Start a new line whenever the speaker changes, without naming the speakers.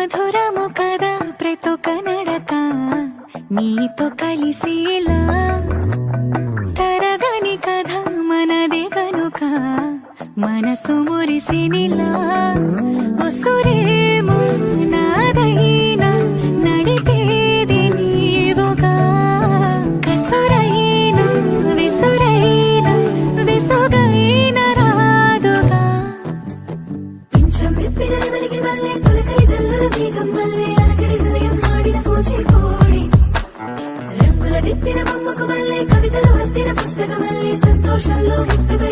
మధురము కదా ప్రతొక నడక నీతో కలిసేలా తరగని కథ మనదే కనుక మనసు మురిసినిలా ఉసురేమో నాదైనా నడిపేది నీవుగా కసురైనా విసురైనా విసుగైన రాదుగా పింఛం విప్పిన వెలిగి వల్లే తొలకరి జల్లుల వేగం వల్లే అలజడి హృదయం ఆడిన కూచిపూడి రంగుల దిద్దిన బొమ్మకు వల్లే కవితలు వత్తిన పుస్తకం వల్లే సంతోషంలో ముక్తుగా